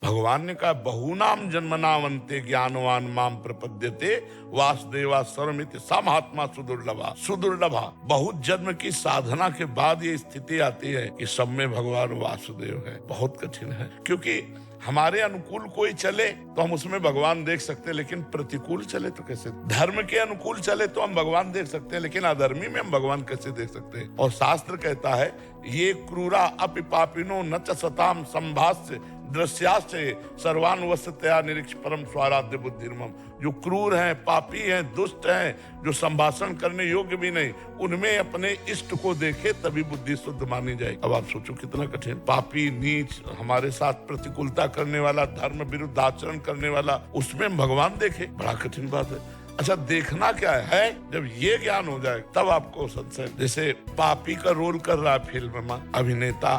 भगवान ने कहा बहुनाम जन्मनावंते ज्ञानवान माम प्रपद्यते वासुदेवा सर्वमिति सा महात्मा सुदुर्लभा। सुदुर्लभा बहुत जन्म की साधना के बाद ये स्थिति आती है कि सब में भगवान वासुदेव है। बहुत कठिन है, क्योंकि हमारे अनुकूल कोई चले तो हम उसमें भगवान देख सकते हैं, लेकिन प्रतिकूल चले तो कैसे? धर्म के अनुकूल चले तो हम भगवान देख सकते हैं, लेकिन अधर्मी में हम भगवान कैसे देख सकते हैं? और शास्त्र कहता है ये क्रूरा अपि पापिनो न च सताम संभाष्य दृश्याश्चय सर्वानुवसतया निरीक्ष परम स्वाराध्य बुद्धिर्मम। जो क्रूर हैं, पापी हैं, दुष्ट हैं, जो संभाषण करने योग्य भी नहीं, उनमें अपने इष्ट को देखे तभी बुद्धि शुद्ध मानी जाए। अब आप सोचो कितना कठिन। पापी, नीच, हमारे साथ प्रतिकूलता करने वाला, धर्म विरुद्ध आचरण करने वाला, उसमें भगवान देखे, बड़ा कठिन बात है। अच्छा, देखना क्या है? जब ये ज्ञान हो जाए तब आपको संशय। जैसे पापी का रोल कर रहा है फिल्म में अभिनेता,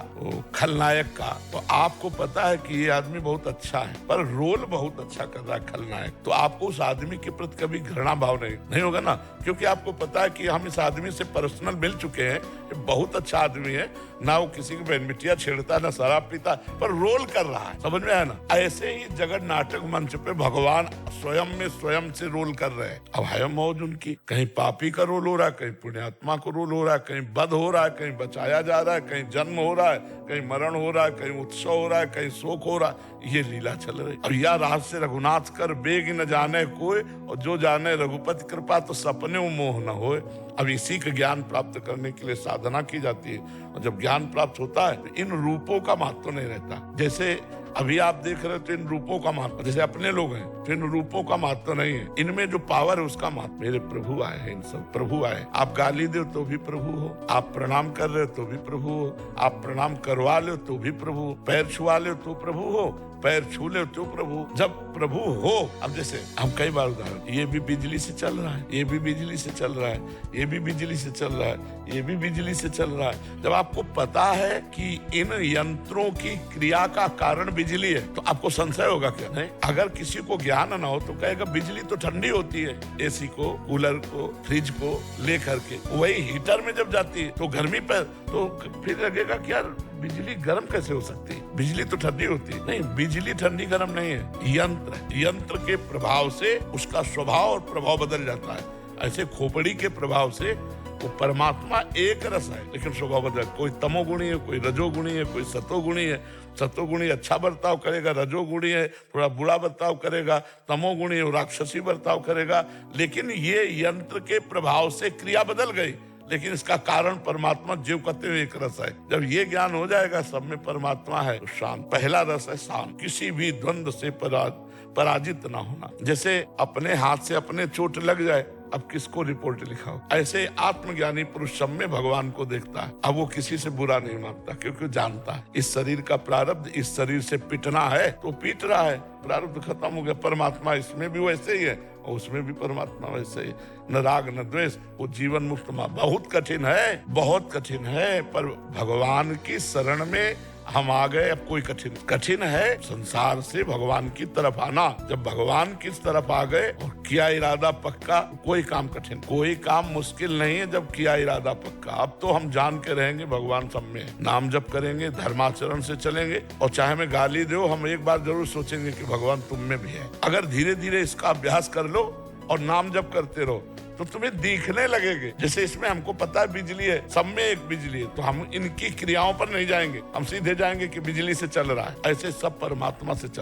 खलनायक का, तो आपको पता है कि ये आदमी बहुत अच्छा है, पर रोल बहुत अच्छा कर रहा है खलनायक, तो आपको उस आदमी के प्रति कभी घृणा भाव नहीं होगा ना, क्योंकि आपको पता है कि हम इस आदमी से पर्सनल मिल चुके हैं, बहुत अच्छा आदमी है, ना वो किसी की बहन बिटिया छेड़ता, ना शराब पीता, पर रोल कर रहा है। समझ में आया ना? ऐसे ही जगत नाटक मंच पे भगवान स्वयं में स्वयं से रोल कर रहे हैं। अब है मौज उनकी, कहीं पापी का रोल हो रहा है, कहीं पुण्यात्मा को रोल हो रहा है, कहीं वध हो रहा है, कहीं बचाया जा रहा है, कहीं जन्म हो रहा है, कहीं मरण हो रहा है, कहीं उत्सव हो रहा है, कहीं शोक हो रहा है। ये लीला चल रही। अब या रहस्य रघुनाथ कर बेग न जाने कोई, और जो जाने रघुपति कृपा तो सपने मोह न होए। अब इसी का ज्ञान प्राप्त करने के लिए साधना की जाती है, और जब ज्ञान प्राप्त होता है तो इन रूपों का महत्व नहीं रहता। जैसे अभी आप देख रहे हो तो इन रूपों का महत्व, जैसे अपने लोग हैं तो इन रूपों का महत्व नहीं है, इनमें जो पावर है उसका महत्व। मेरे प्रभु आए हैं, इन सब प्रभु आए। आप गाली दो तो भी प्रभु हो, आप प्रणाम कर रहे हो तो भी प्रभु हो, आप प्रणाम करवा लो तो भी प्रभु, पैर छुआ लो तो प्रभु हो, पैर छू ले तो प्रभु। जब प्रभु हो, अब जैसे हम कई बार उदाहरण, ये भी बिजली से चल रहा है, ये भी बिजली से चल रहा है, ये भी बिजली से चल रहा है, ये भी बिजली से चल रहा है। जब आपको पता है कि इन यंत्रों की क्रिया का कारण बिजली है, तो आपको संशय होगा क्या? नहीं। अगर किसी को ज्ञान ना हो तो कहेगा बिजली तो ठंडी होती है, एसी को, कूलर को, फ्रिज को लेकर के, वही हीटर में जब जाती है तो गर्मी पर, तो फिर लगेगा कि यार बिजली गर्म कैसे हो सकती है? बिजली तो ठंडी होती है। नहीं, बिजली ठंडी गर्म नहीं है, यंत्र है। यंत्र के प्रभाव से उसका स्वभाव और प्रभाव बदल जाता है। ऐसे खोपड़ी के प्रभाव से वो परमात्मा एक रस है, लेकिन स्वभाव बदल। कोई तमोगुणी है, कोई रजोगुणी है, कोई सतोगुणी है। सतोगुणी अच्छा बर्ताव करेगा, रजोगुणी है थोड़ा बुरा बर्ताव करेगा, तमोगुणी है राक्षसी बर्ताव करेगा। लेकिन ये यंत्र के प्रभाव से क्रिया बदल गई, लेकिन इसका कारण परमात्मा जीव कहते हुए एक रस है। जब ये ज्ञान हो जाएगा सब में परमात्मा है, तो शांत। पहला रस है शांत, किसी भी द्वंद्व से पराजित ना होना। जैसे अपने हाथ से अपने चोट लग जाए, अब किसको रिपोर्ट लिखाओ? ऐसे आत्मज्ञानी पुरुष सब में भगवान को देखता है। अब वो किसी से बुरा नहीं मानता, क्योंकि जानता है इस शरीर का प्रारब्ध, इस शरीर से पिटना है तो पीट रहा है, प्रारब्ध खत्म हो गया। परमात्मा इसमें भी वैसे ही है और उसमें भी परमात्मा वैसे ही। न राग न द्वेष, वो जीवन मुक्त मां। बहुत कठिन है, बहुत कठिन है, पर भगवान की शरण में हम आ गए। अब कोई कठिन है संसार से भगवान की तरफ आना। जब भगवान की तरफ आ गए और किया इरादा पक्का, कोई काम कठिन, कोई काम मुश्किल नहीं है जब किया इरादा पक्का। अब तो हम जान के रहेंगे भगवान सब में है। नाम जप करेंगे, धर्माचरण से चलेंगे, और चाहे मैं गाली दो, हम एक बार जरूर सोचेंगे कि भगवान तुम में भी है। अगर धीरे धीरे इसका अभ्यास कर लो और नाम जप करते रहो तो तुम्हें दिखने लगेगे। जैसे इसमें हमको पता है बिजली है, सब में एक बिजली है, तो हम इनकी क्रियाओं पर नहीं जाएंगे, हम सीधे जाएंगे कि बिजली से चल रहा है। ऐसे सब परमात्मा से चल